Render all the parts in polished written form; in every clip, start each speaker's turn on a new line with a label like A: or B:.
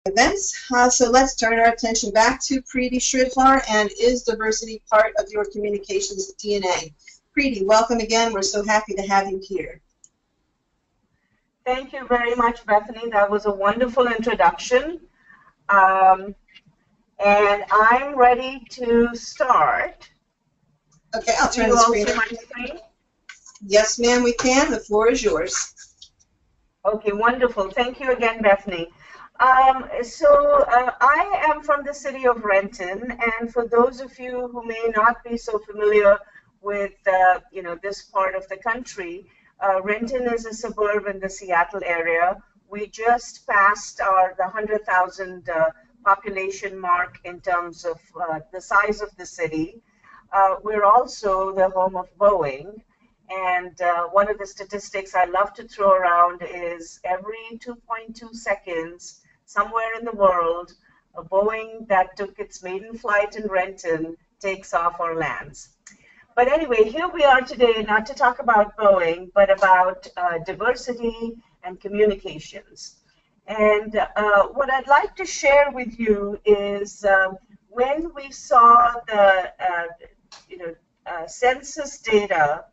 A: events. So let's turn our attention back to Preeti Sridhar, and is diversity part of your communications DNA? Preeti, welcome again. We're so happy to have you here.
B: Thank you very much, Bethany. That was a wonderful introduction. And I'm ready to start.
A: Okay, I'll turn the screen on. Yes, ma'am, we can. The floor is yours.
B: Okay, wonderful. Thank you again, Bethany. I am from the city of Renton, and for those of you who may not be so familiar with this part of the country, Renton is a suburb in the Seattle area. We just passed the 100,000 population mark in terms of the size of the city. We're also the home of Boeing. And one of the statistics I love to throw around is every 2.2 seconds, somewhere in the world, a Boeing that took its maiden flight in Renton takes off or lands. But anyway, here we are today, not to talk about Boeing, but about diversity and communications. And what I'd like to share with you is when we saw the census data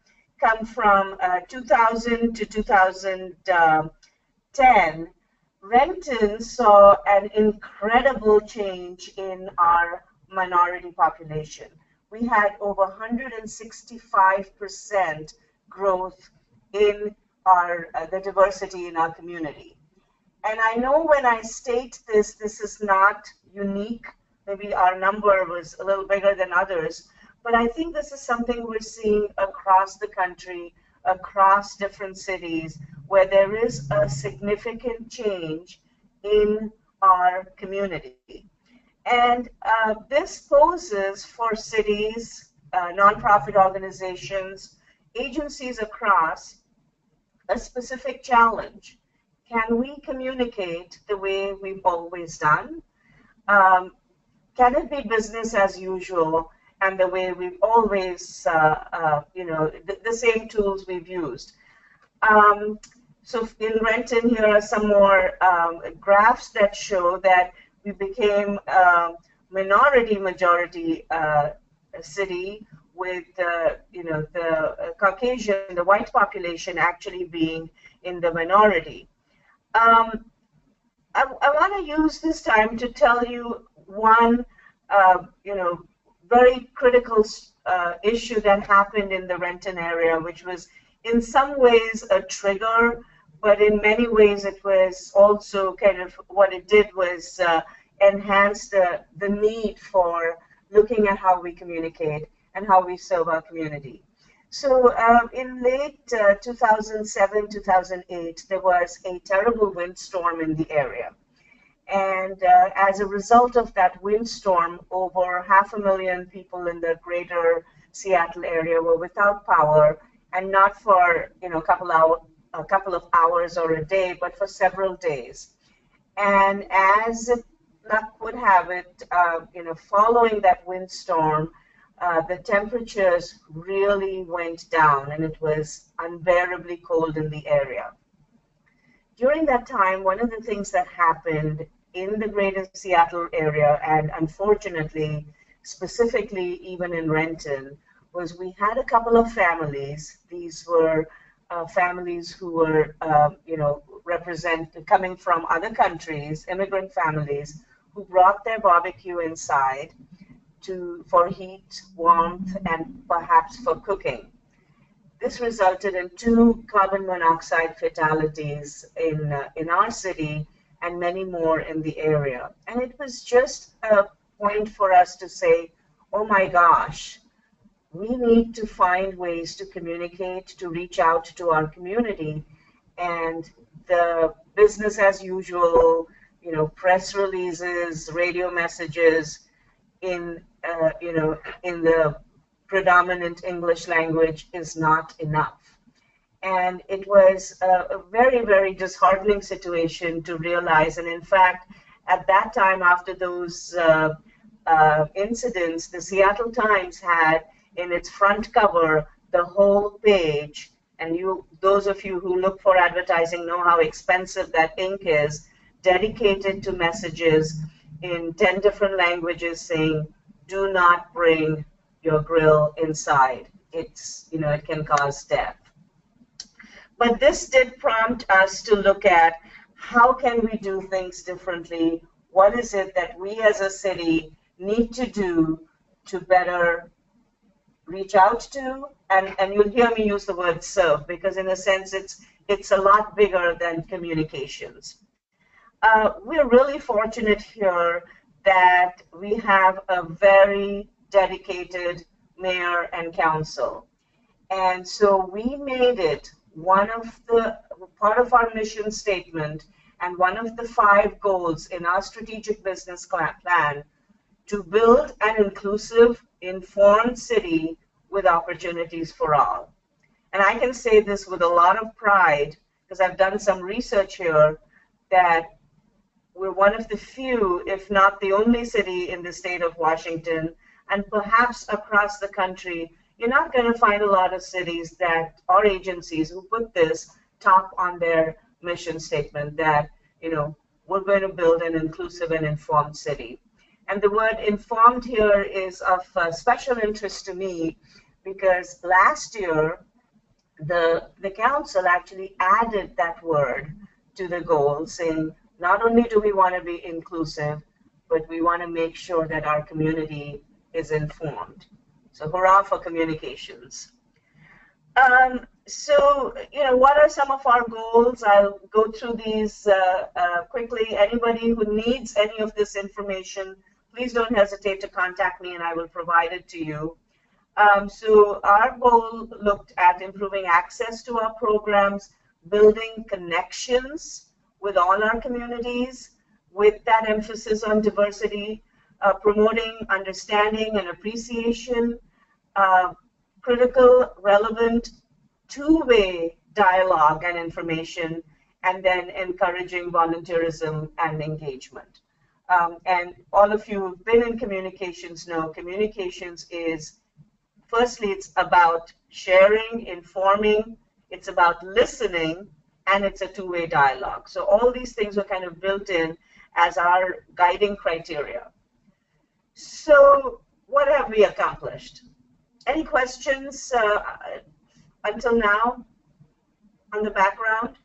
B: come from 2000 to 2010, Renton saw an incredible change in our minority population. We had over 165% growth in the diversity in our community. And I know when I state this, this is not unique. Maybe our number was a little bigger than others. But I think this is something we're seeing across the country, across different cities, where there is a significant change in our community. And this poses for cities, nonprofit organizations, agencies across a specific challenge. Can we communicate the way we've always done? Can it be business as usual? And the way we've always, the same tools we've used. So in Renton, here are some more graphs that show that we became a majority city with, the Caucasian, the white population actually being in the minority. I want to use this time to tell you one, very critical issue that happened in the Renton area, which was in some ways a trigger, but in many ways it was also kind of what it did was enhance the need for looking at how we communicate and how we serve our community. So in late 2007, 2008, there was a terrible windstorm in the area. And as a result of that windstorm, over 500,000 people in the greater Seattle area were without power, and not for a couple of hours or a day, but for several days. And as luck would have it, following that windstorm, the temperatures really went down, and it was unbearably cold in the area. During that time, one of the things that happened in the greater Seattle area, and unfortunately, specifically even in Renton, was we had a couple of families. These were families who were, coming from other countries, immigrant families, who brought their barbecue inside for heat, warmth, and perhaps for cooking. This resulted in 2 carbon monoxide fatalities in our city and many more in the area. And it was just a point for us to say, oh my gosh, we need to find ways to communicate, to reach out to our community. And the business as usual, press releases, radio messages in the predominant English language is not enough. And it was a very, very disheartening situation to realize. And in fact, at that time, after those incidents, the Seattle Times had in its front cover the whole page. And those of you who look for advertising know how expensive that ink is. dedicated to messages in 10 different languages saying, do not bring your grill inside. It's, it can cause death. But this did prompt us to look at how can we do things differently? What is it that we as a city need to do to better reach out to? And you'll hear me use the word serve, because in a sense it's a lot bigger than communications. We're really fortunate here that we have a very dedicated mayor and council. And so we made it part of our mission statement and one of the 5 goals in our strategic business plan to build an inclusive, informed city with opportunities for all. And I can say this with a lot of pride, because I've done some research here, that we're one of the few, if not the only city in the state of Washington, and perhaps across the country. You're not going to find a lot of cities or agencies who put this top on their mission statement that, we're going to build an inclusive and informed city. And the word informed here is of special interest to me because last year, the council actually added that word to the goal, saying not only do we want to be inclusive, but we want to make sure that our community is informed. So hurrah for communications. So, what are some of our goals? I'll go through these quickly. Anybody who needs any of this information, please don't hesitate to contact me and I will provide it to you. So our goal looked at improving access to our programs, building connections with all our communities, with that emphasis on diversity, promoting understanding and appreciation, critical, relevant, two-way dialogue and information, and then encouraging volunteerism and engagement. And all of you who've been in communications know communications is, firstly, it's about sharing, informing, it's about listening, and it's a two-way dialogue. So all these things were kind of built in as our guiding criteria. So what have we accomplished? Any questions until now on the background?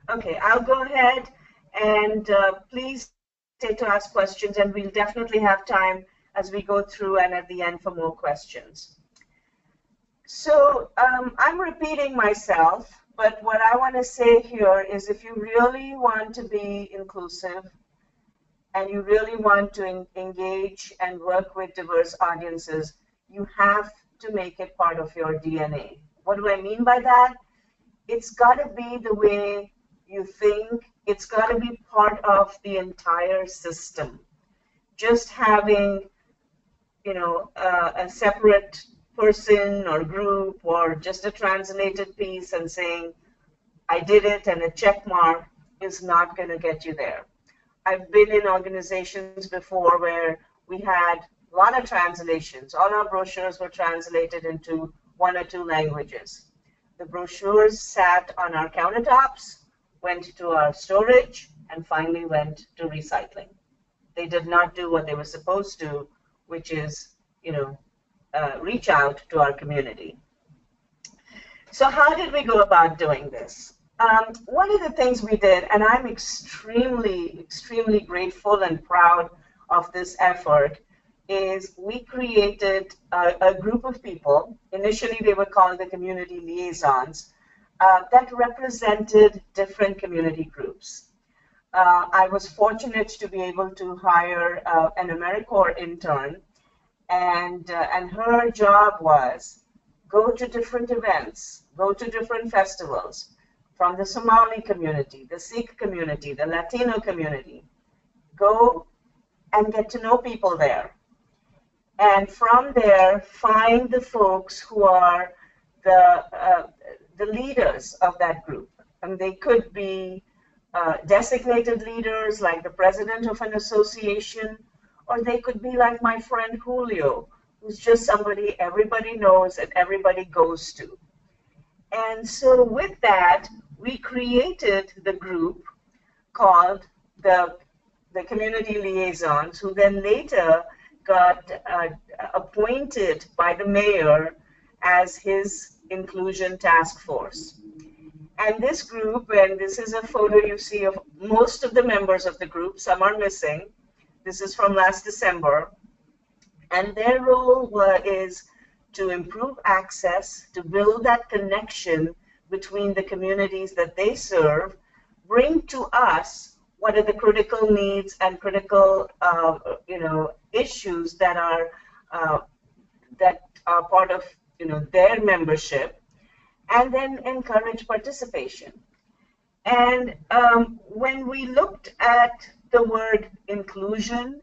B: Okay, I'll go ahead and please stay to ask questions, and we'll definitely have time as we go through and at the end for more questions. So I'm repeating myself, but what I want to say here is if you really want to be inclusive and you really want to engage and work with diverse audiences, you have to make it part of your DNA. What do I mean by that? It's got to be the way you think. It's got to be part of the entire system. Just having, a separate person or group or just a translated piece and saying, I did it and a check mark is not going to get you there. I've been in organizations before where we had a lot of translations. All our brochures were translated into 1 or 2 languages. The brochures sat on our countertops, went to our storage, and finally went to recycling. They did not do what they were supposed to, which is, reach out to our community. So how did we go about doing this? One of the things we did, and I'm extremely, extremely grateful and proud of this effort, is we created a group of people. Initially, they were called the community liaisons that represented different community groups. I was fortunate to be able to hire an AmeriCorps intern, and her job was go to different events, go to different festivals, from the Somali community, the Sikh community, the Latino community. Go and get to know people there. And from there, find the folks who are the leaders of that group. And they could be designated leaders like the president of an association, or they could be like my friend Julio, who's just somebody everybody knows and everybody goes to. And so with that, we created the group called the community liaisons, who then later got appointed by the mayor as his inclusion task force. And this group, and this is a photo you see of most of the members of the group, some are missing. This is from last December. And their role is to improve access, to build that connection between the communities that they serve, bring to us what are the critical needs and critical issues that are part of their membership, and then encourage participation. And when we looked at the word inclusion,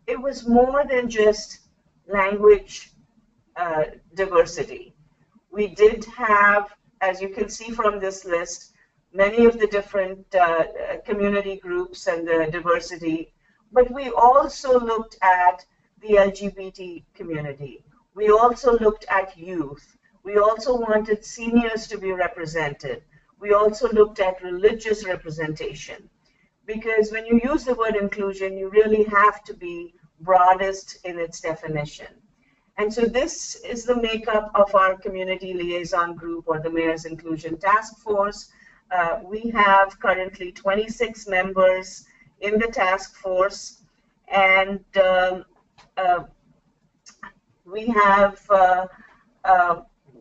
B: it was more than just language diversity. We did have, as you can see from this list, many of the different community groups and the diversity, but we also looked at the LGBT community. We also looked at youth. We also wanted seniors to be represented. We also looked at religious representation. Because when you use the word inclusion, you really have to be broadest in its definition. And so this is the makeup of our community liaison group, or the Mayor's Inclusion Task Force. We have currently 26 members in the task force, and we have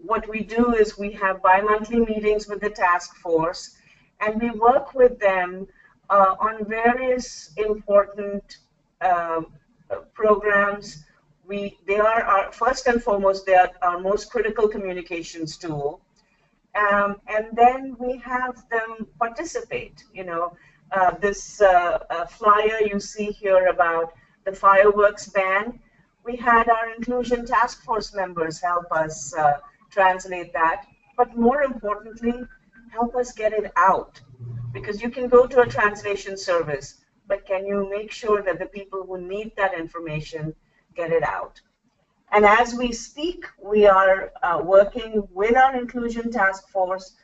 B: what we do is we have bi-monthly meetings with the task force, and we work with them on various important programs. They are our, first and foremost, they are our most critical communications tool. And then we have them participate. This flyer you see here about the fireworks ban, we had our inclusion task force members help us translate that, but more importantly, help us get it out. Because you can go to a translation service, but can you make sure that the people who need that information get it out? And as we speak, we are working with our inclusion task force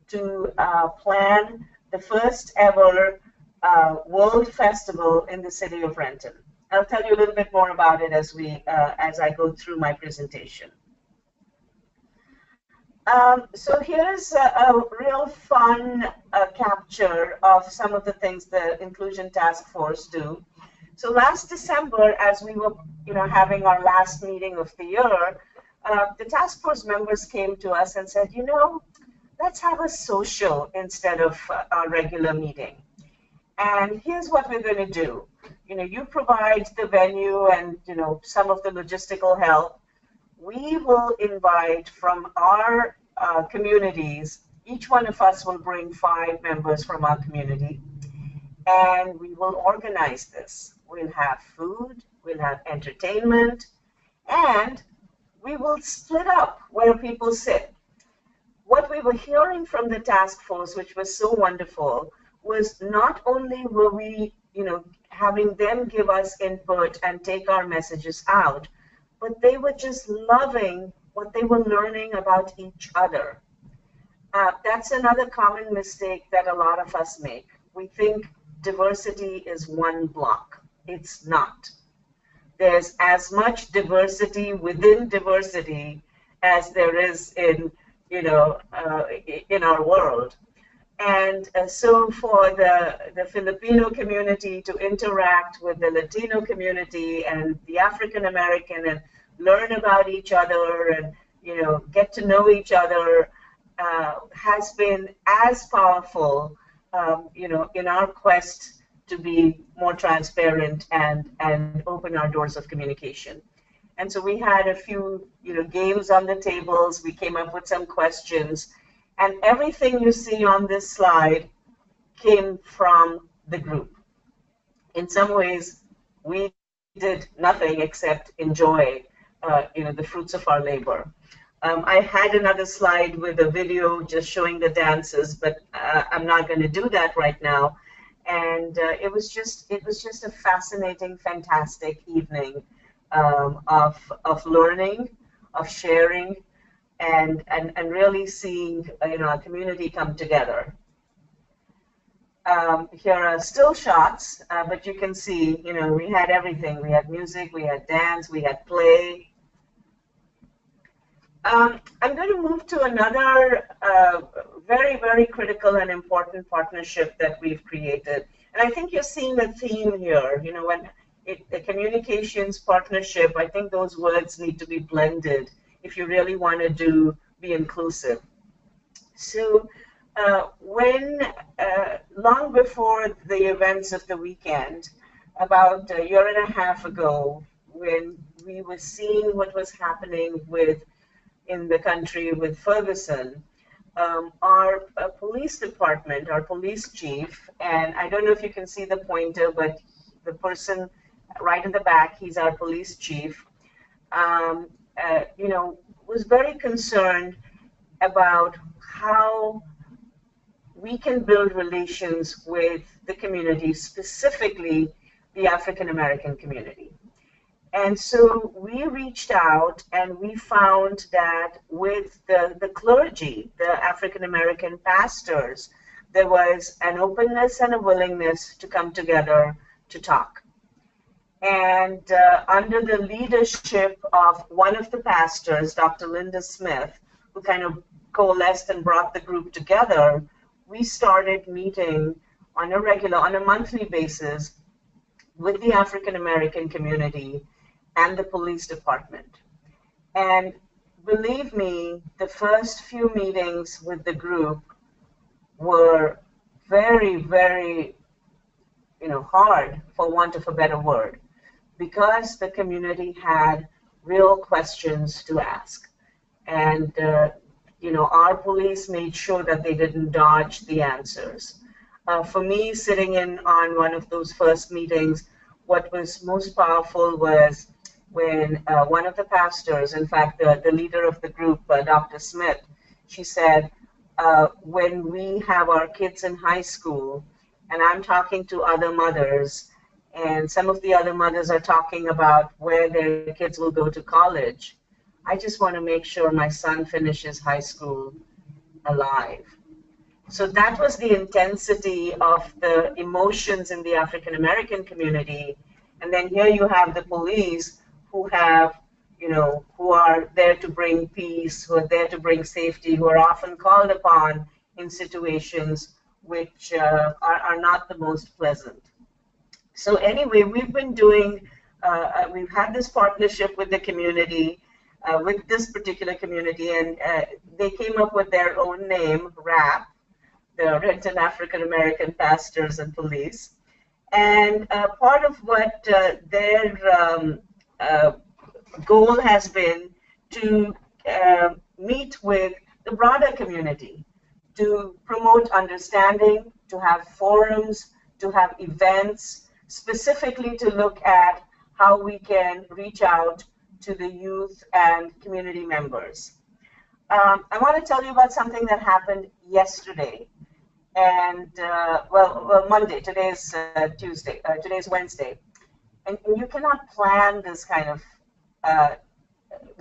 B: to plan the first ever World Festival in the city of Renton. I'll tell you a little bit more about it as I go through my presentation. So here's a real fun capture of some of the things the inclusion task force do. So last December, as we were having our last meeting of the year, the task force members came to us and said, let's have a social instead of a regular meeting. And here's what we're going to do. You provide the venue and some of the logistical help. We will invite from our communities, each one of us will bring 5 members from our community, and we will organize this. We'll have food, we'll have entertainment, and we will split up where people sit. What we were hearing from the task force, which was so wonderful, was not only were we, having them give us input and take our messages out, but they were just loving what they were learning about each other. That's another common mistake that a lot of us make. We think diversity is one block. It's not. There's as much diversity within diversity as there is in, in our world. And so for the Filipino community to interact with the Latino community and the African American and learn about each other and get to know each other has been as powerful in our quest to be more transparent and open our doors of communication. And so we had a few games on the tables. We came up with some questions, and everything you see on this slide came from the group. In some ways, we did nothing except enjoy the fruits of our labor. I had another slide with a video just showing the dances, but I'm not going to do that right now. And it was just a fascinating, fantastic evening of learning, of sharing, and really seeing a community come together. Here are still shots, but you can see, we had everything. We had music, we had dance, we had play. I'm going to move to another very, very critical and important partnership that we've created. And I think you're seeing a theme here. When the communications partnership, I think those words need to be blended if you really want to be inclusive. So long before the events of the weekend, about a year and a half ago, when we were seeing what was happening in the country with Ferguson, our police department, our police chief, and I don't know if you can see the pointer, but the person right in the back, he's our police chief, was very concerned about how we can build relations with the community, specifically the African American community. And so we reached out and we found that with the clergy, the African American pastors, there was an openness and a willingness to come together to talk. And under the leadership of one of the pastors, Dr. Linda Smith, who kind of coalesced and brought the group together, we started meeting on a monthly basis with the African American community and the police department. And believe me, the first few meetings with the group were very, very, hard, for want of a better word, because the community had real questions to ask. And, our police made sure that they didn't dodge the answers. For me, sitting in on one of those first meetings, what was most powerful was when one of the pastors, in fact, the leader of the group, Dr. Smith, she said, when we have our kids in high school, and I'm talking to other mothers, and some of the other mothers are talking about where their kids will go to college, I just want to make sure my son finishes high school alive. So that was the intensity of the emotions in the African American community. And then here you have the police who are there to bring peace, who are there to bring safety, who are often called upon in situations which are not the most pleasant. So anyway, we've had this partnership with the community, with this particular community, and they came up with their own name, RAP, the Renton African American Pastors and Police. And part of what their goal has been to meet with the broader community, to promote understanding, to have forums, to have events, specifically to look at how we can reach out to the youth and community members. I want to tell you about something that happened yesterday. And, Monday, today's Tuesday, today's Wednesday. And you cannot plan this kind of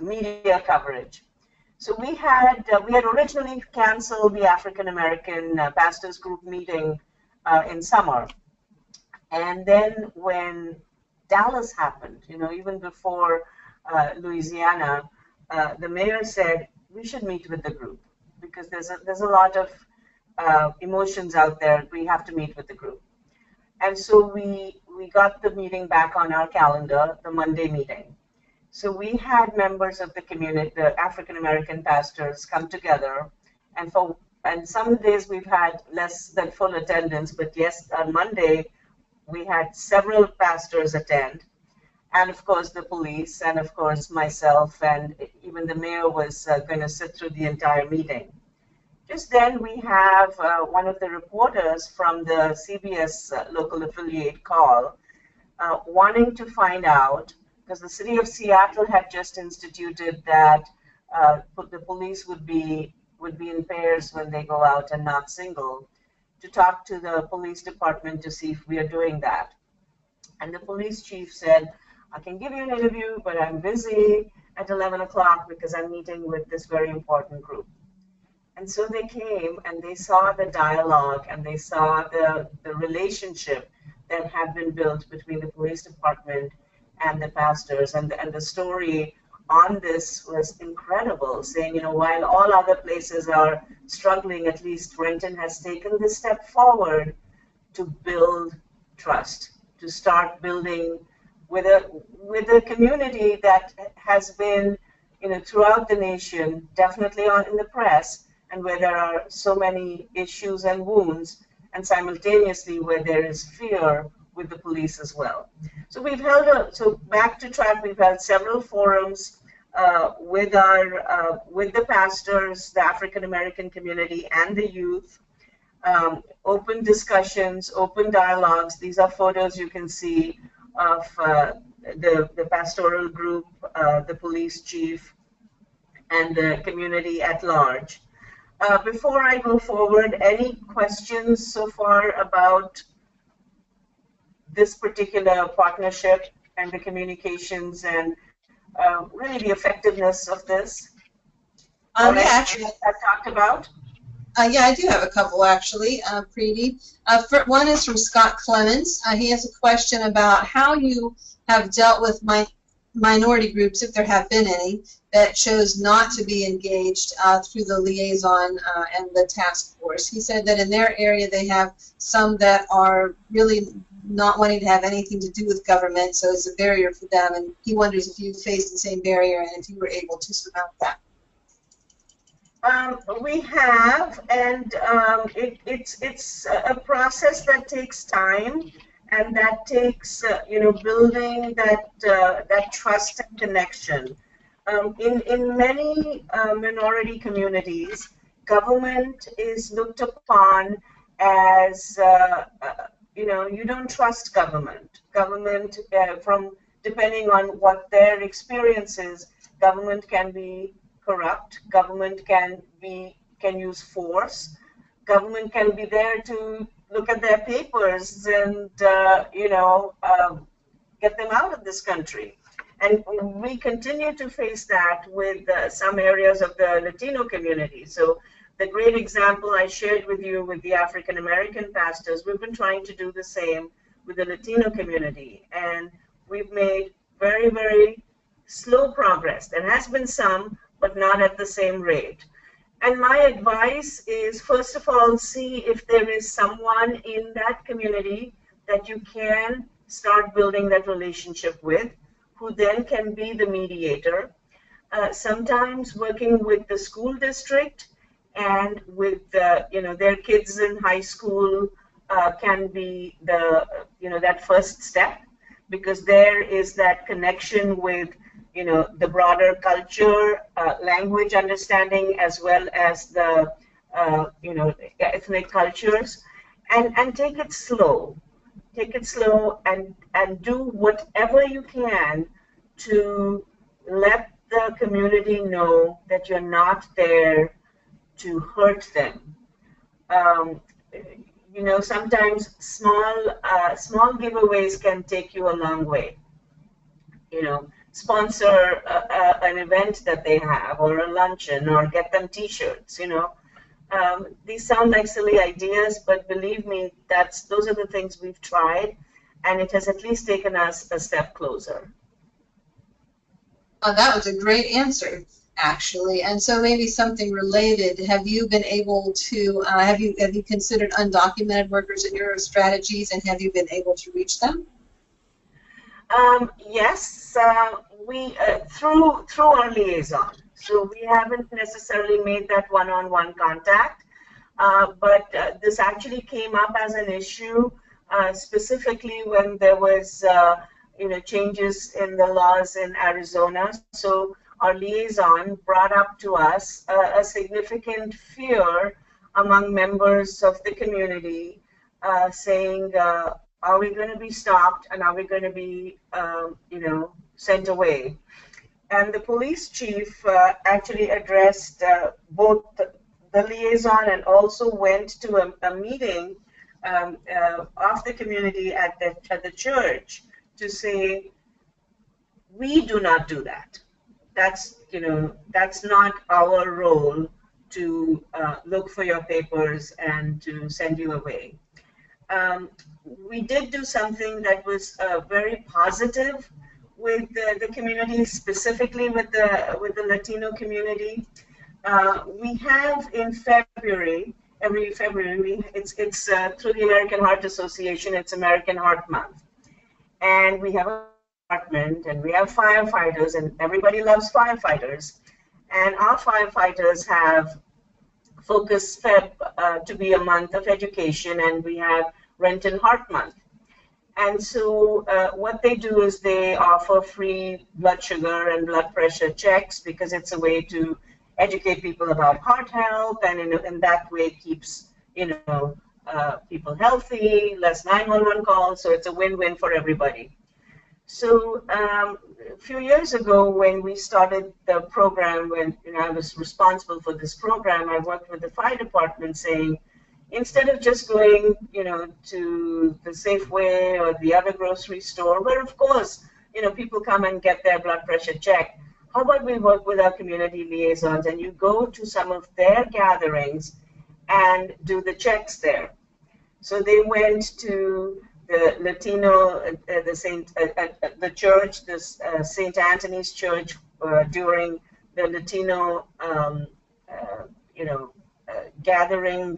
B: media coverage. So we had originally canceled the African American Pastors Group meeting in summer. And then when Dallas happened, even before Louisiana, the mayor said, we should meet with the group because there's a lot of emotions out there. We have to meet with the group. And so we got the meeting back on our calendar, the Monday meeting. So we had members of the community, the African American pastors, come together, and some days we've had less than full attendance, but yes, on Monday we had several pastors attend, and of course the police, and of course myself, and even the mayor was going to sit through the entire meeting. Just then we have one of the reporters from the CBS local affiliate call, wanting to find out, because the city of Seattle had just instituted that the police would be in pairs when they go out and not single, to talk to the police department to see if we are doing that. And the police chief said, I can give you an interview, but I'm busy at 11 o'clock because I'm meeting with this very important group. And so they came and they saw the dialogue and they saw the relationship that had been built between the police department and the pastors. And the story on this was incredible, saying, while all other places are struggling, at least Renton has taken this step forward to build trust, to start building with a community that has been, throughout the nation, definitely in the press, and where there are so many issues and wounds, and simultaneously where there is fear with the police as well. So back to track, we've held several forums with the pastors, the African American community, and the youth. Open discussions, open dialogues. These are photos you can see of the pastoral group, the police chief, and the community at large. Before I go forward, any questions so far about this particular partnership and the communications and really the effectiveness of this?
A: Yeah, actually,
B: I've talked about.
A: Yeah, I do have a couple actually, Preeti. One is from Scott Clemens. He has a question about how you have dealt with minority groups, if there have been any, that chose not to be engaged through the liaison and the task force. He said that in their area they have some that are really not wanting to have anything to do with government, so it's a barrier for them, and he wonders if you faced the same barrier and if you were able to surmount that.
B: We have, and it's a process that takes time, and that takes building that trust and connection. In many minority communities, government is looked upon as you don't trust government. Government, depending on what their experience is, government can be corrupt. Government can use force. Government can be there to look at their papers and get them out of this country. And we continue to face that with some areas of the Latino community. So the great example I shared with you with the African American pastors, we've been trying to do the same with the Latino community, and we've made very, very slow progress. There has been some, but not at the same rate. And my advice is, first of all, see if there is someone in that community that you can start building that relationship with, who then can be the mediator. Sometimes working with the school district and with their kids in high school can be that first step, because there is that connection with the broader culture, language understanding, as well as the ethnic cultures, and take it slow. Take it slow and do whatever you can to let the community know that you're not there to hurt them. Sometimes small giveaways can take you a long way. Sponsor an event that they have, or a luncheon, or get them T-shirts. These sound like silly ideas, but believe me, those are the things we've tried, and it has at least taken us a step closer.
A: That was a great answer, actually. And so maybe something related. Have you been able to have you considered undocumented workers in your strategies, and have you been able to reach them?
B: Yes, we through our liaison. So we haven't necessarily made that one-on-one contact, but this actually came up as an issue specifically when there was changes in the laws in Arizona. So our liaison brought up to us a significant fear among members of the community, saying, are we going to be stopped, and are we going to be, sent away? And the police chief actually addressed both the liaison and also went to a meeting of the community at the church to say, we do not do that. That's not our role to look for your papers and to send you away. We did do something that was very positive with the community, specifically with the Latino community. We have in February, every February, it's through the American Heart Association, it's American Heart Month. And we have a department, and we have firefighters, and everybody loves firefighters. And our firefighters have Focus Feb to be a month of education, and we have Renton Heart Month. And so what they do is they offer free blood sugar and blood pressure checks because it's a way to educate people about heart health, and in that way it keeps people healthy, less 911 calls, so it's a win-win for everybody. So a few years ago when we started the program, when I was responsible for this program, I worked with the fire department saying, instead of just going, to the Safeway or the other grocery store, where of course, people come and get their blood pressure checked, how about we work with our community liaisons and you go to some of their gatherings and do the checks there. So they went to the Latino, the church, this St. Anthony's Church during the Latino, gathering.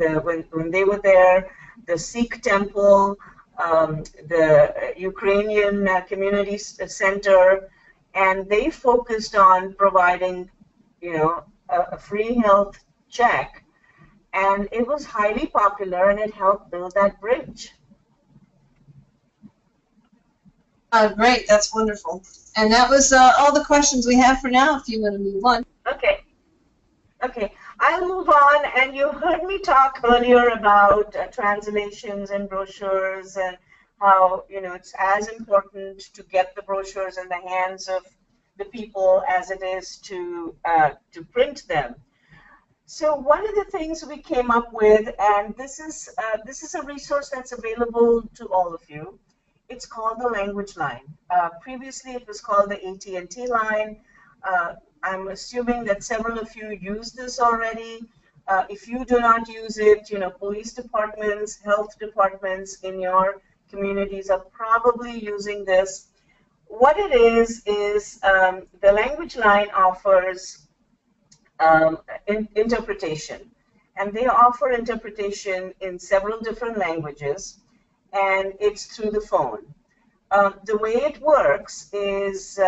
B: When they were there, the Sikh temple, the Ukrainian community center, and they focused on providing, a free health check, and it was highly popular, and it helped build that bridge.
A: Great, that's wonderful. And that was all the questions we have for now, if you want to move on.
B: Okay, I'll move on. And you heard me talk earlier about translations and brochures and how, it's as important to get the brochures in the hands of the people as it is to print them. So one of the things we came up with, and this is a resource that's available to all of you. It's called the Language Line. Previously, it was called the AT&T line. I'm assuming that several of you use this already. If you do not use it, police departments, health departments in your communities are probably using this. What it is the Language Line offers interpretation. And they offer interpretation in several different languages, and it's through the phone. The way it works is,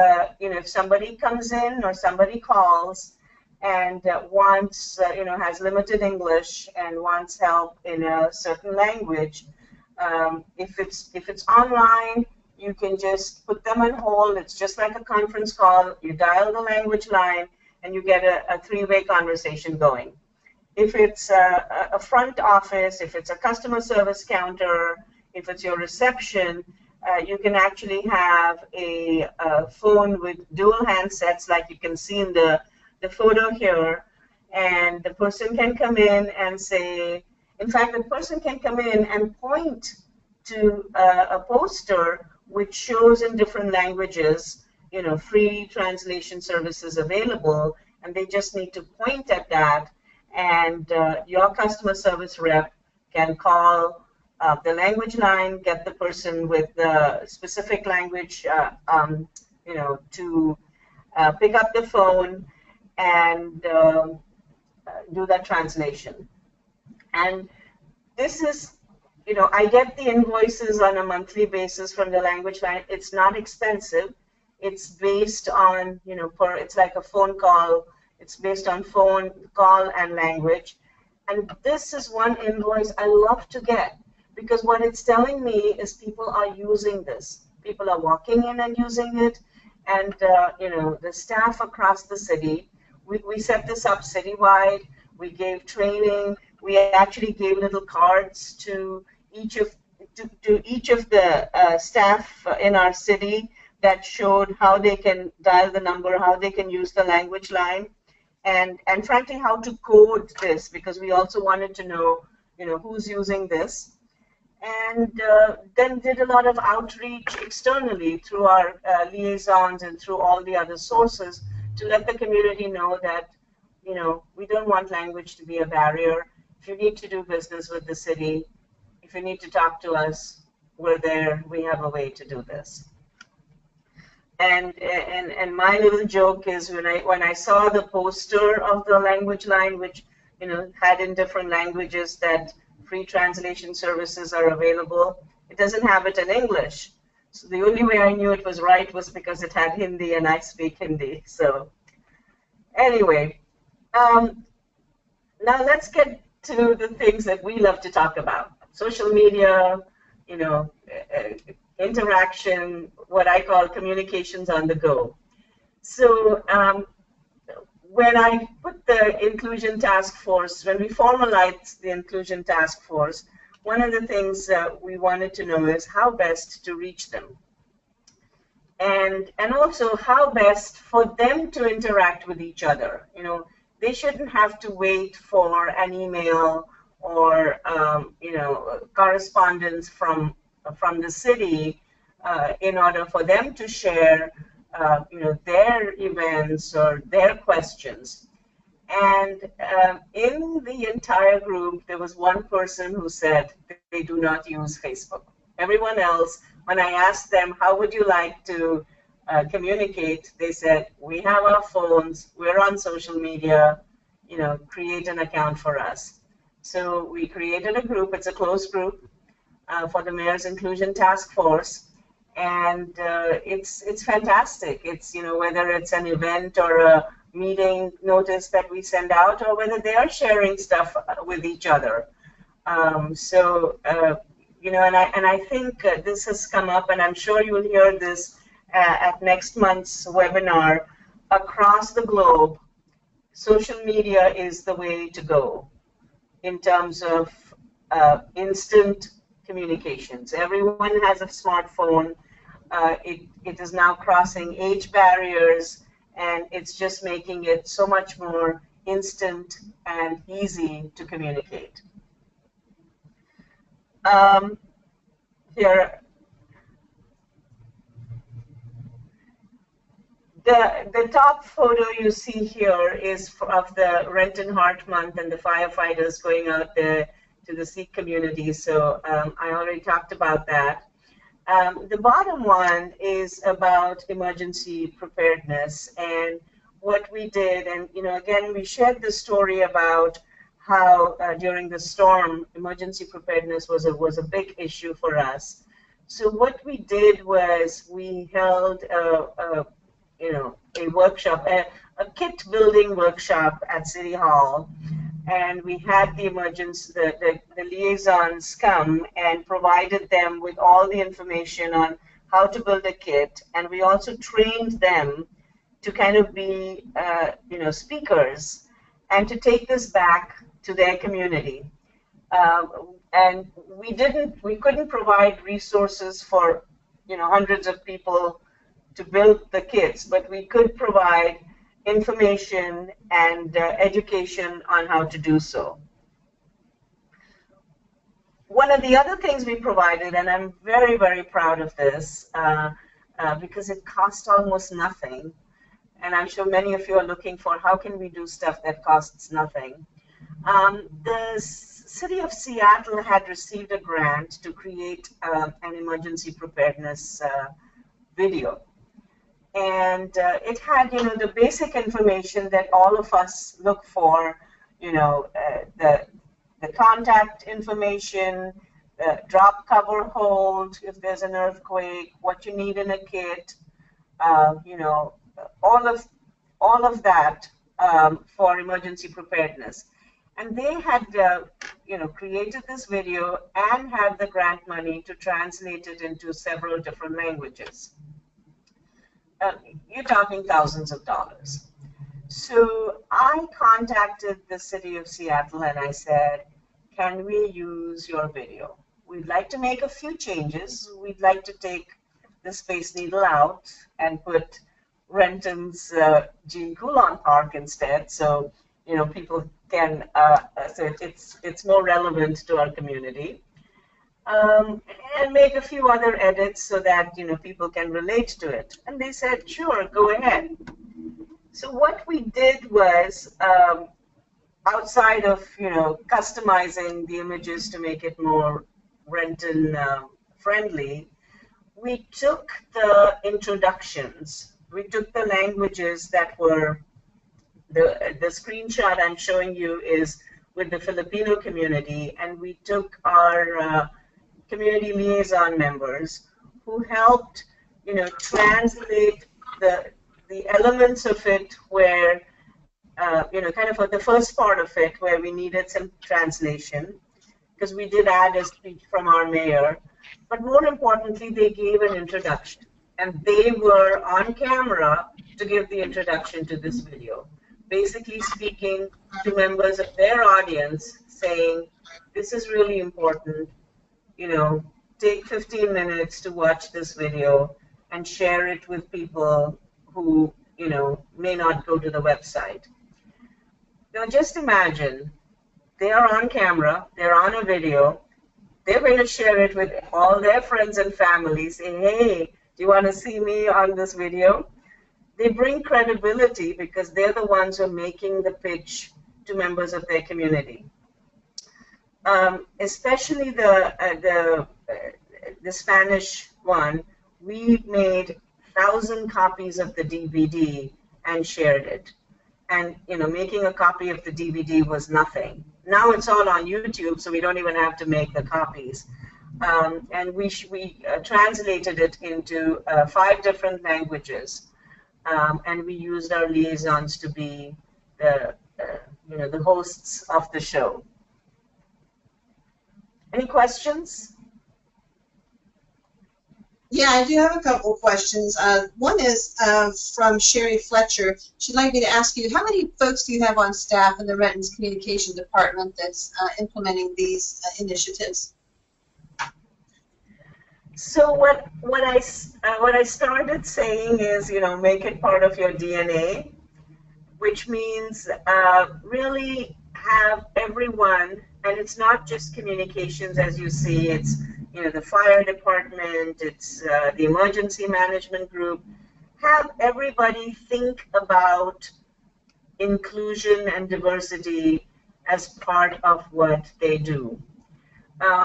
B: if somebody comes in or somebody calls and wants, has limited English and wants help in a certain language, if it's online, you can just put them on hold. It's just like a conference call. You dial the Language Line, and you get a three-way conversation going. If it's a front office, if it's a customer service counter, if it's your reception, you can actually have a phone with dual handsets, like you can see in the photo here, and the person can come in and say, in fact, the person can come in and point to a poster which shows in different languages, free translation services available, and they just need to point at that, and your customer service rep can call the Language Line, get the person with the specific language, to pick up the phone and do that translation. And this is, I get the invoices on a monthly basis from the Language Line. It's not expensive. It's based on, it's like a phone call. It's based on phone call and language. And this is one invoice I love to get, because what it's telling me is people are using this. People are walking in and using it, and the staff across the city, we set this up citywide. We gave training. We actually gave little cards to each of the staff in our city that showed how they can dial the number, how they can use the Language Line, and frankly how to code this, because we also wanted to know who's using this. And then did a lot of outreach externally through our liaisons and through all the other sources to let the community know that we don't want language to be a barrier. If you need to do business with the city, if you need to talk to us, we're there. We have a way to do this. And my little joke is when I saw the poster of the language line, which had in different languages that free translation services are available, it doesn't have it in English. So the only way I knew it was right was because it had Hindi, and I speak Hindi. So anyway, now let's get to the things that we love to talk about: social media, interaction, what I call communications on the go. So when I put the inclusion task force, when we formalized the inclusion task force, one of the things we wanted to know is how best to reach them. And also how best for them to interact with each other. They shouldn't have to wait for an email or correspondence from the city in order for them to share their events or their questions. And in the entire group, there was one person who said they do not use Facebook. Everyone else, when I asked them, how would you like to communicate, they said, we have our phones, we're on social media, create an account for us. So we created a group. It's a closed group for the Mayor's Inclusion Task Force. And it's fantastic. It's, whether it's an event or a meeting notice that we send out, or whether they are sharing stuff with each other. And I think this has come up, and I'm sure you'll hear this at next month's webinar. Across the globe, social media is the way to go in terms of instant communications. Everyone has a smartphone. It is now crossing age barriers, and it's just making it so much more instant and easy to communicate. Here, the top photo you see here is of the Renton Heart Month and the firefighters going out there to the Sikh community. So I already talked about that. The bottom one is about emergency preparedness and what we did. And again, we shared the story about how during the storm, emergency preparedness was a big issue for us. So what we did was we held a workshop, a kit building workshop at City Hall, and we had the liaisons come and provided them with all the information on how to build a kit, and we also trained them to kind of be speakers and to take this back to their community. And we couldn't provide resources for hundreds of people to build the kits, but we could provide information and education on how to do so. One of the other things we provided, and I'm very, very proud of this, because it cost almost nothing, and I'm sure many of you are looking for how can we do stuff that costs nothing. The City of Seattle had received a grant to create an emergency preparedness video. And it had, the basic information that all of us look for, the contact information, drop, cover, hold, if there's an earthquake, what you need in a kit, all of that for emergency preparedness. And they had, created this video and had the grant money to translate it into several different languages. You're talking thousands of dollars. So I contacted the City of Seattle and I said, can we use your video? We'd like to make a few changes. We'd like to take the Space Needle out and put Renton's Jean Coulon Park instead, so people can, so it's more relevant to our community. And make a few other edits so that people can relate to it. And they said, sure, go ahead. So what we did was, outside of customizing the images to make it more Renton friendly, we took the introductions. We took the languages that were the screenshot I'm showing you is with the Filipino community, and we took our community liaison members who helped, translate the elements of it where, kind of the first part of it where we needed some translation, because we did add a speech from our mayor. But more importantly, they gave an introduction, and they were on camera to give the introduction to this video, basically speaking to members of their audience, saying, this is really important, take 15 minutes to watch this video and share it with people who, may not go to the website. Now just imagine, they are on camera, they're on a video, they're going to share it with all their friends and family, saying, hey, do you want to see me on this video? They bring credibility because they're the ones who are making the pitch to members of their community. Especially the Spanish one, we made 1,000 copies of the DVD and shared it. And making a copy of the DVD was nothing. Now it's all on YouTube, so we don't even have to make the copies. And we translated it into 5 different languages, and we used our liaisons to be the hosts of the show. Any questions?
A: Yeah, I do have a couple of questions. One is from Sherry Fletcher. She'd like me to ask you, how many folks do you have on staff in the Renton's Communication Department that's implementing these initiatives?
B: So what I started saying is, make it part of your DNA, which means really have everyone, and it's not just communications as you see, it's the fire department, it's the emergency management group. Have everybody think about inclusion and diversity as part of what they do.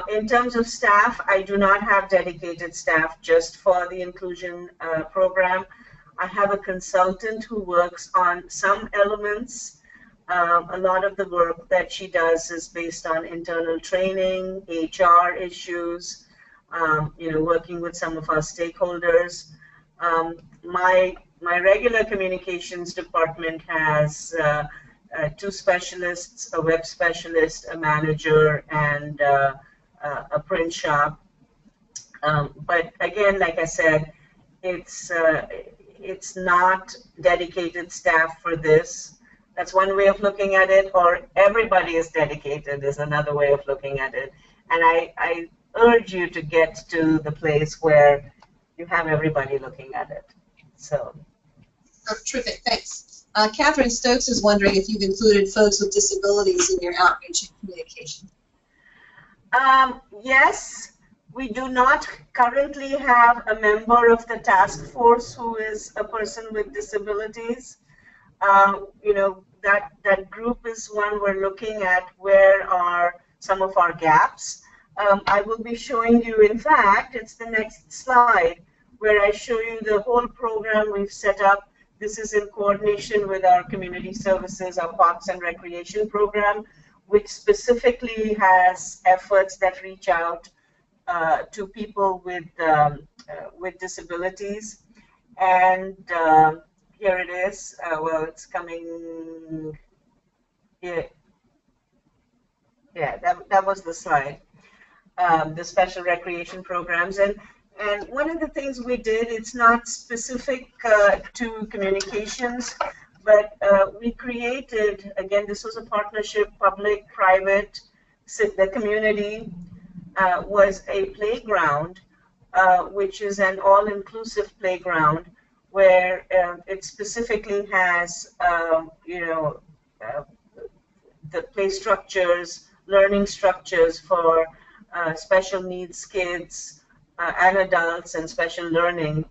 B: In terms of staff, I do not have dedicated staff just for the inclusion program. I have a consultant who works on some elements. A lot of the work that she does is based on internal training, HR issues, working with some of our stakeholders. My regular communications department has 2 specialists, a web specialist, a manager, and a print shop. But again, like I said, it's not dedicated staff for this. That's one way of looking at it, or everybody is dedicated is another way of looking at it. And I urge you to get to the place where you have everybody looking at it. So.
A: Oh, terrific, thanks. Catherine Stokes is wondering if you've included folks with disabilities in your outreach and communication.
B: Yes, we do not currently have a member of the task force who is a person with disabilities. That group is one we're looking at. Where are some of our gaps? I will be showing you, in fact, it's the next slide, where I show you the whole program we've set up. This is in coordination with our community services, our Parks and Recreation program, which specifically has efforts that reach out to people with disabilities. And here it is. Well, it's coming. Yeah, that was the slide. The special recreation programs. And one of the things we did, it's not specific to communications, but we created, again, this was a partnership, public, private, the community was a playground, which is an all-inclusive playground, where it specifically has, the play structures, learning structures for special needs kids and adults and special learning.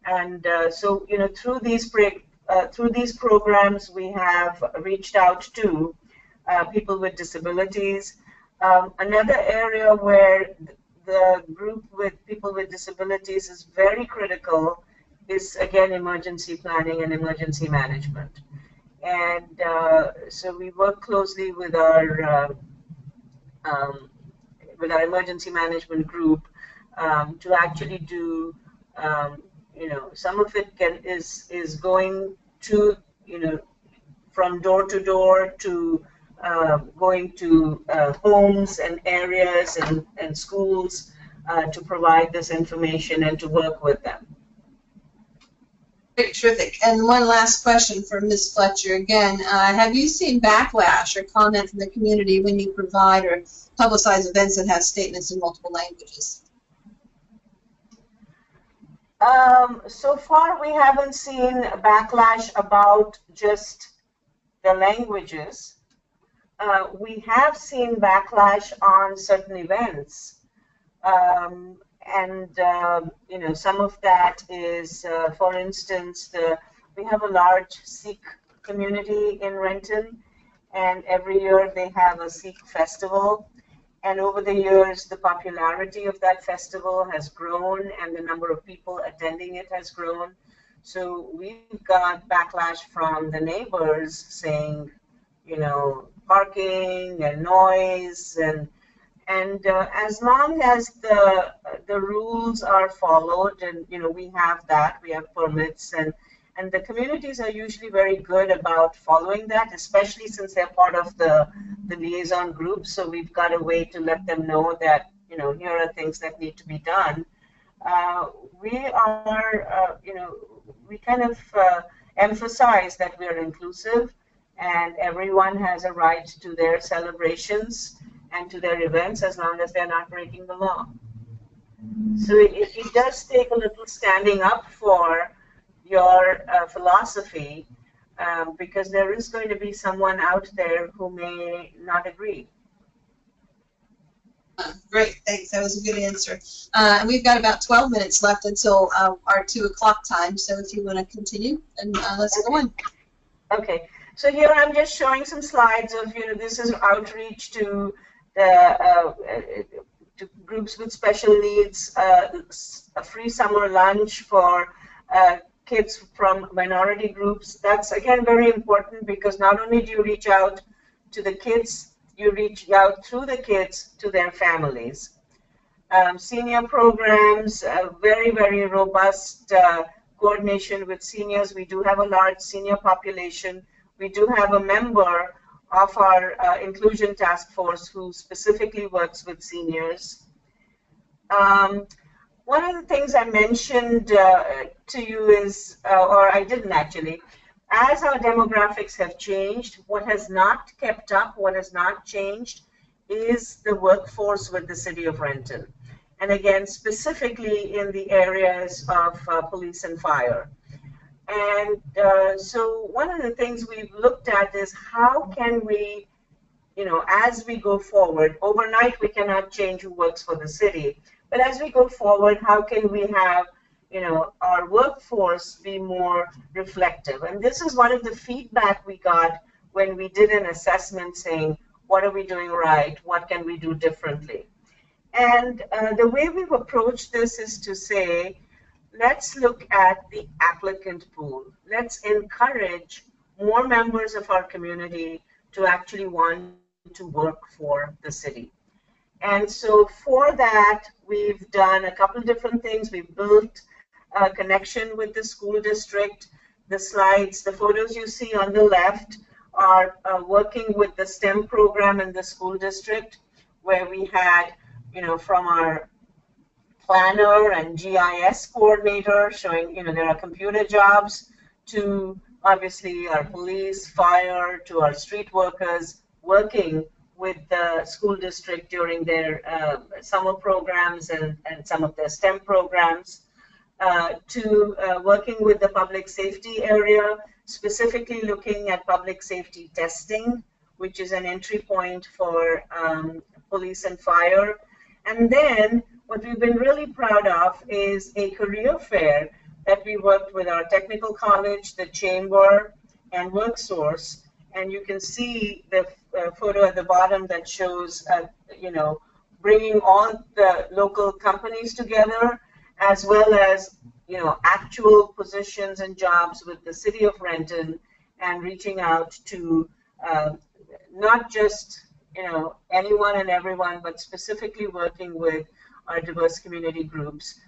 B: And so, through these through these programs, we have reached out to people with disabilities. Another area where the group with people with disabilities is very critical is, again, emergency planning and emergency management. And so we work closely with our emergency management group to actually do, some of it is going to, from door to door to going to homes and areas and schools to provide this information and to work with them.
A: Great, terrific. And one last question for Ms. Fletcher again. Have you seen backlash or comment from the community when you provide or publicize events that have statements in multiple languages?
B: So far, we haven't seen backlash about just the languages. We have seen backlash on certain events. Some of that is, for instance, we have a large Sikh community in Renton, and every year they have a Sikh festival. And over the years, the popularity of that festival has grown, and the number of people attending it has grown. So we've got backlash from the neighbors saying, parking and noise, and as long as the rules are followed, and we have permits, and the communities are usually very good about following that, especially since they're part of the liaison group. So we've got a way to let them know that here are things that need to be done. We are we kind of emphasize that we are inclusive, and everyone has a right to their celebrations and to their events as long as they're not breaking the law. So it does take a little standing up for your philosophy, because there is going to be someone out there who may not agree.
A: Great, thanks. That was a good answer. And we've got about 12 minutes left until our 2 o'clock time. So if you want to continue, and let's go on. Okay.
B: So here I'm just showing some slides of, this is outreach to the to groups with special needs, a free summer lunch for kids from minority groups. That's, again, very important, because not only do you reach out to the kids, you reach out through the kids to their families. Senior programs, very, very robust coordination with seniors. We do have a large senior population. We do have a member of our inclusion task force who specifically works with seniors. One of the things I mentioned to you is, or I didn't actually, as our demographics have changed, what has not kept up, what has not changed, is the workforce with the City of Renton. And again, specifically in the areas of police and fire. And so one of the things we've looked at is how can we, as we go forward, overnight we cannot change who works for the city, but as we go forward, how can we have, our workforce be more reflective? And this is one of the feedback we got when we did an assessment saying, what are we doing right? What can we do differently? And the way we've approached this is to say, let's look at the applicant pool. Let's encourage more members of our community to actually want to work for the city. And so for that, we've done a couple of different things. We've built a connection with the school district. The slides, the photos you see on the left are working with the STEM program in the school district, where we had, from our planner and GIS coordinator showing, there are computer jobs, to obviously our police, fire, to our street workers working with the school district during their summer programs and some of their STEM programs, to working with the public safety area, specifically looking at public safety testing, which is an entry point for police and fire. And then what we've been really proud of is a career fair that we worked with our technical college, the chamber, and WorkSource. And you can see the photo at the bottom that shows, bringing all the local companies together, as well as, actual positions and jobs with the city of Renton, and reaching out to not just, anyone and everyone, but specifically working with our diverse community groups.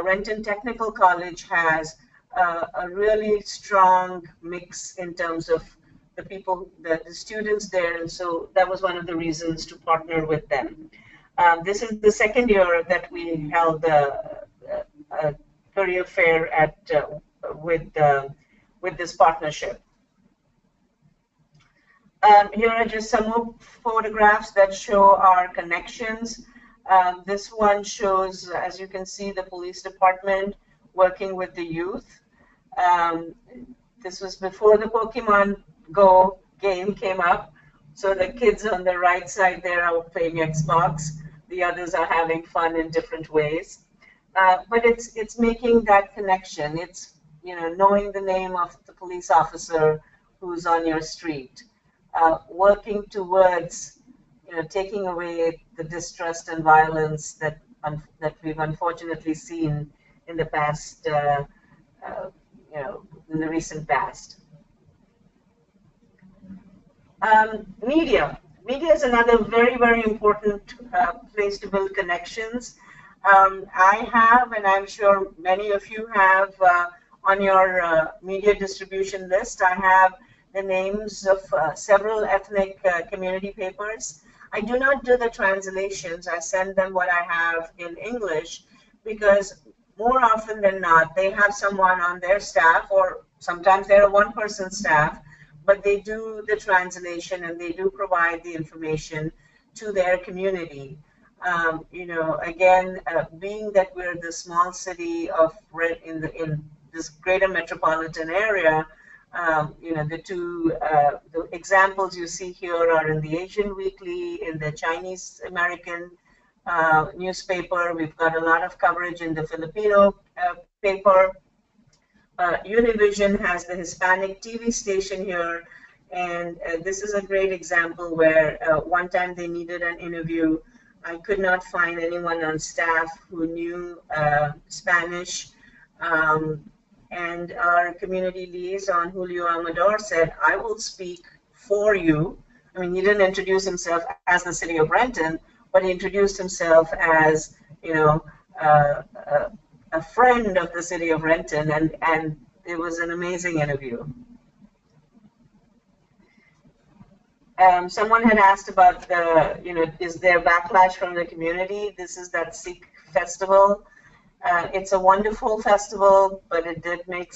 B: Renton Technical College has a really strong mix in terms of the people, the students there, and so that was one of the reasons to partner with them. This is the second year that we held the career fair at with this partnership. Here are just some more photographs that show our connections. This one shows, as you can see, the police department working with the youth. This was before the Pokemon Go game came up. So the kids on the right side there are playing Xbox. The others are having fun in different ways. But it's making that connection. It's, knowing the name of the police officer who's on your street. Working towards, taking away the distrust and violence that we've unfortunately seen in the past, in the recent past. Media is another very, very important place to build connections. I have, and I'm sure many of you have on your media distribution list, I have the names of several ethnic community papers. I do not do the translations. I send them what I have in English because more often than not, they have someone on their staff, or sometimes they're a one-person staff, but they do the translation and they do provide the information to their community. Again, being that we're the small city of in this greater metropolitan area, the two the examples you see here are in the Asian Weekly, in the Chinese American newspaper. We've got a lot of coverage in the Filipino paper. Univision has the Hispanic TV station here, and this is a great example where one time they needed an interview. I could not find anyone on staff who knew Spanish. And our community liaison, Julio Amador, said, I will speak for you. I mean, he didn't introduce himself as the city of Renton, but he introduced himself as, a friend of the city of Renton, and it was an amazing interview. Someone had asked about the, is there backlash from the community? This is that Sikh festival. It's a wonderful festival, but it did make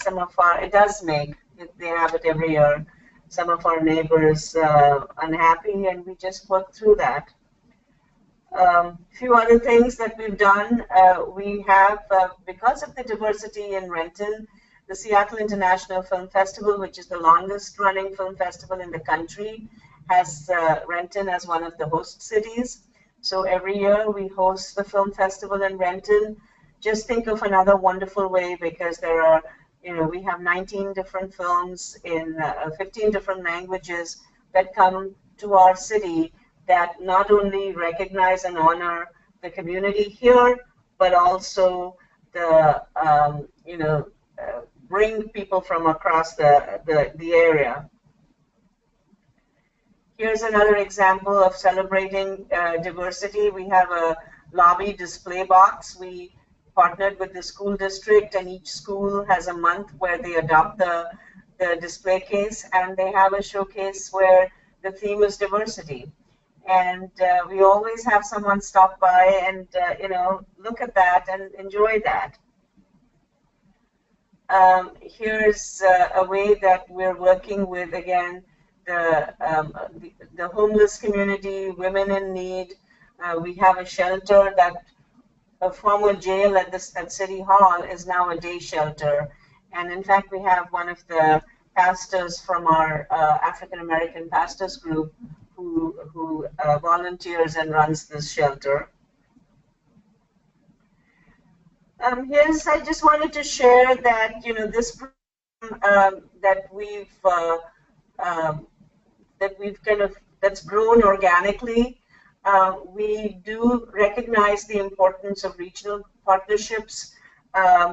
B: they have it every year, some of our neighbors unhappy, and we just work through that. A few other things that we've done, we have, because of the diversity in Renton, the Seattle International Film Festival, which is the longest running film festival in the country, has Renton as one of the host cities. So every year we host the film festival in Renton. Just think of another wonderful way, because there are, we have 19 different films in 15 different languages that come to our city that not only recognize and honor the community here, but also the, bring people from across the area. Here's another example of celebrating diversity. We have a lobby display box. We partnered with the school district, and each school has a month where they adopt the display case, and they have a showcase where the theme is diversity. And we always have someone stop by and look at that and enjoy that. Here's a way that we're working with, again, the homeless community, women in need. We have a shelter that a former jail at City Hall is now a day shelter. And in fact, we have one of the pastors from our African American pastors group who volunteers and runs this shelter. Yes, I just wanted to share that, this program um, that's grown organically. We do recognize the importance of regional partnerships.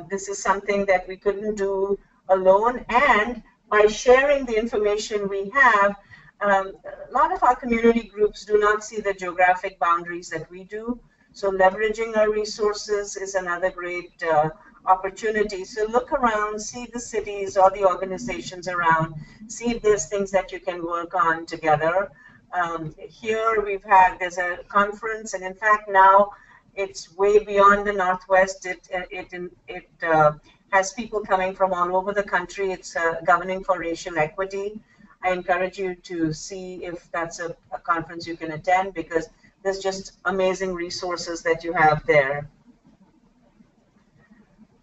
B: This is something that we couldn't do alone, and by sharing the information we have, a lot of our community groups do not see the geographic boundaries that we do. So leveraging our resources is another great opportunity. So look around, see the cities or the organizations around, see if there's things that you can work on together. Here there's a conference, and in fact now it's way beyond the Northwest. It has people coming from all over the country. It's Governing for Racial Equity. I encourage you to see if that's a conference you can attend, because there's just amazing resources that you have there.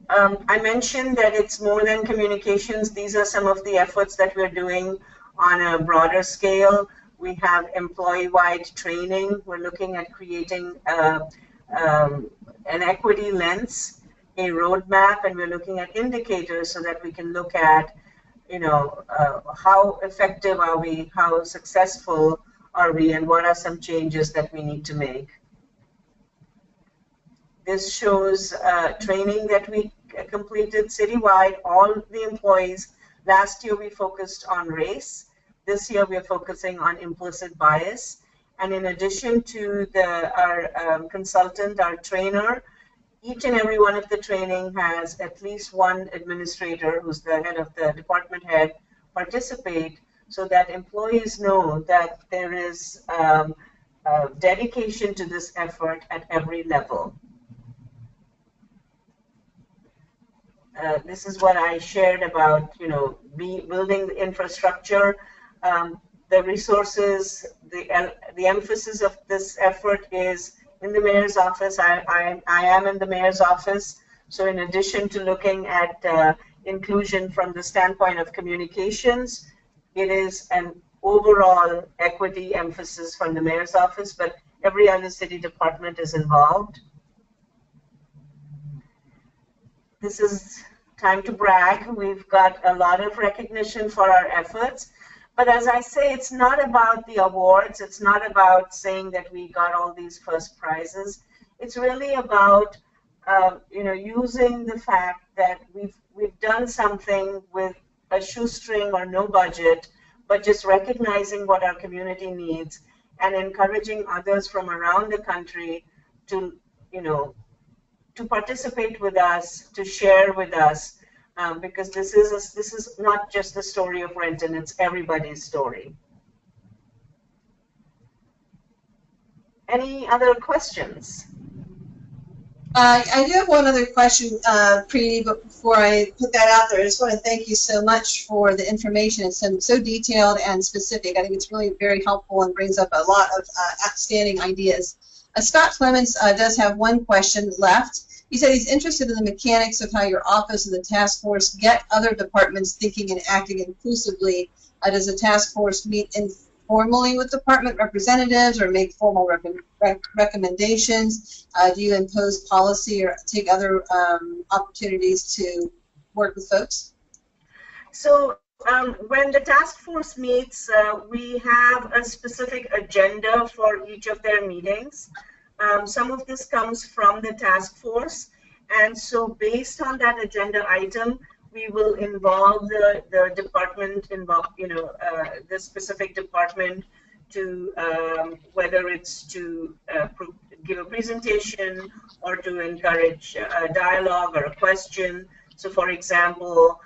B: I mentioned that it's more than communications. These are some of the efforts that we're doing on a broader scale. We have employee-wide training. We're looking at creating an equity lens, a roadmap, and we're looking at indicators so that we can look at, how effective are we, how successful are we, and what are some changes that we need to make. This shows training that we completed citywide, all the employees. Last year we focused on race. This year we're focusing on implicit bias. And in addition to our consultant, our trainer, each and every one of the training has at least one administrator, who's the head of the department head, participate, so that employees know that there is dedication to this effort at every level. This is what I shared about, building the infrastructure, the resources, the emphasis of this effort is in the mayor's office. I am in the mayor's office. So in addition to looking at inclusion from the standpoint of communications, it is an overall equity emphasis from the mayor's office, but every other city department is involved. This is time to brag. We've got a lot of recognition for our efforts. But as I say, it's not about the awards. It's not about saying that we got all these first prizes. It's really about, using the fact that we've done something with a shoestring or no budget, but just recognizing what our community needs and encouraging others from around the country to, to participate with us, to share with us, because this is not just the story of Renton, it's everybody's story. Any other questions?
A: I do have one other question, Preeti, but before I put that out there, I just want to thank you so much for the information. It's so detailed and specific. I think it's really very helpful and brings up a lot of outstanding ideas. Scott Clements does have one question left. He said he's interested in the mechanics of how your office and the task force get other departments thinking and acting inclusively. Does the task force meet informally with department representatives or make formal recommendations? Do you impose policy or take other opportunities to work with folks?
B: So when the task force meets, we have a specific agenda for each of their meetings. Some of this comes from the task force, and so based on that agenda item, we will involve the department, the specific department to whether it's to give a presentation or to encourage a dialogue or a question. So for example,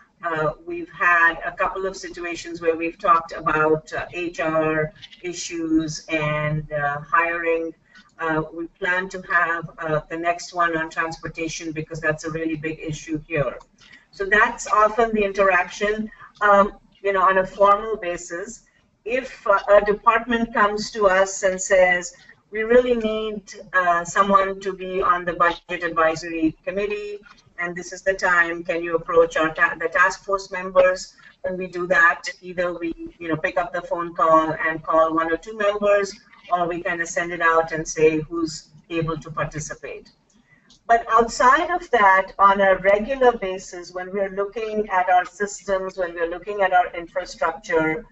B: we've had a couple of situations where we've talked about HR issues and hiring. We plan to have the next one on transportation because that's a really big issue here. So that's often the interaction, on a formal basis. If a department comes to us and says, we really need someone to be on the budget advisory committee, and this is the time, can you approach the task force members? When we do that, either we pick up the phone call and call one or two members, or we kind of send it out and say who's able to participate. But outside of that, on a regular basis, when we're looking at our systems, when we're looking at our infrastructure,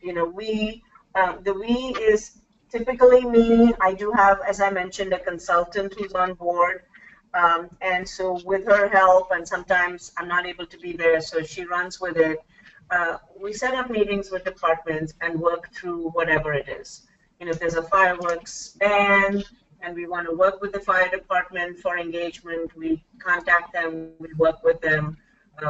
B: you know, the we is typically me. I do have, as I mentioned, a consultant who's on board. And so with her help, and sometimes I'm not able to be there, so she runs with it. We set up meetings with departments and work through whatever it is. You know, if there's a fireworks ban and we want to work with the fire department for engagement, we contact them, we work with them,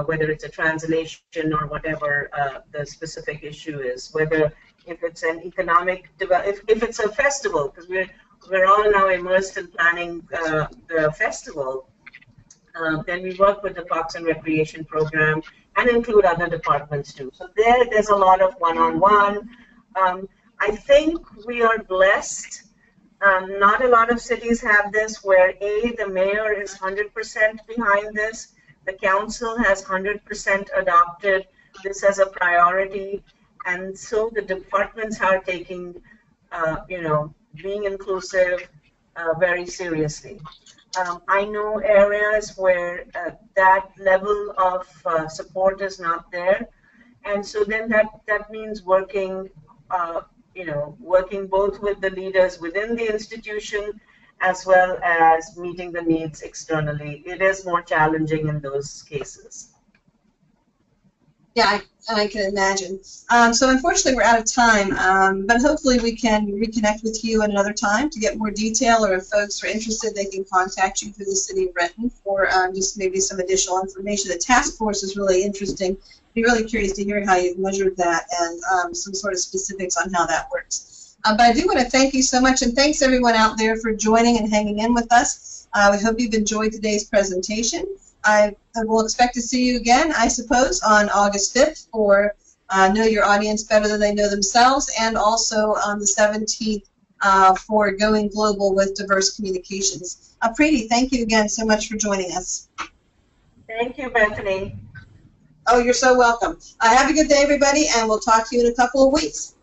B: whether it's a translation or whatever the specific issue is, whether if it's an economic, if it's a festival, because we're all now immersed in planning the festival, then we work with the Parks and Recreation program and include other departments too. So there's a lot of one-on-one. I think we are blessed. Not a lot of cities have this where the mayor is 100% behind this. The council has 100% adopted this as a priority. And so the departments are taking, you know, being inclusive very seriously. I know areas where that level of support is not there. And so then that means working, you know, working both with the leaders within the institution as well as meeting the needs externally. It is more challenging in those cases.
A: Yeah, I can imagine. So unfortunately, we're out of time, but hopefully we can reconnect with you at another time to get more detail, or if folks are interested, they can contact you through the City of Renton for just maybe some additional information. The task force is really interesting. I'd be really curious to hear how you've measured that and some sort of specifics on how that works. But I do want to thank you so much, and thanks everyone out there for joining and hanging in with us. We hope you've enjoyed today's presentation. I will expect to see you again, I suppose, on August 5th for Know Your Audience Better Than They Know Themselves, and also on the 17th for Going Global with Diverse Communications. Preeti, thank you again so much for joining us.
B: Thank you, Bethany.
A: Oh, you're so welcome. Have a good day, everybody, and we'll talk to you in a couple of weeks.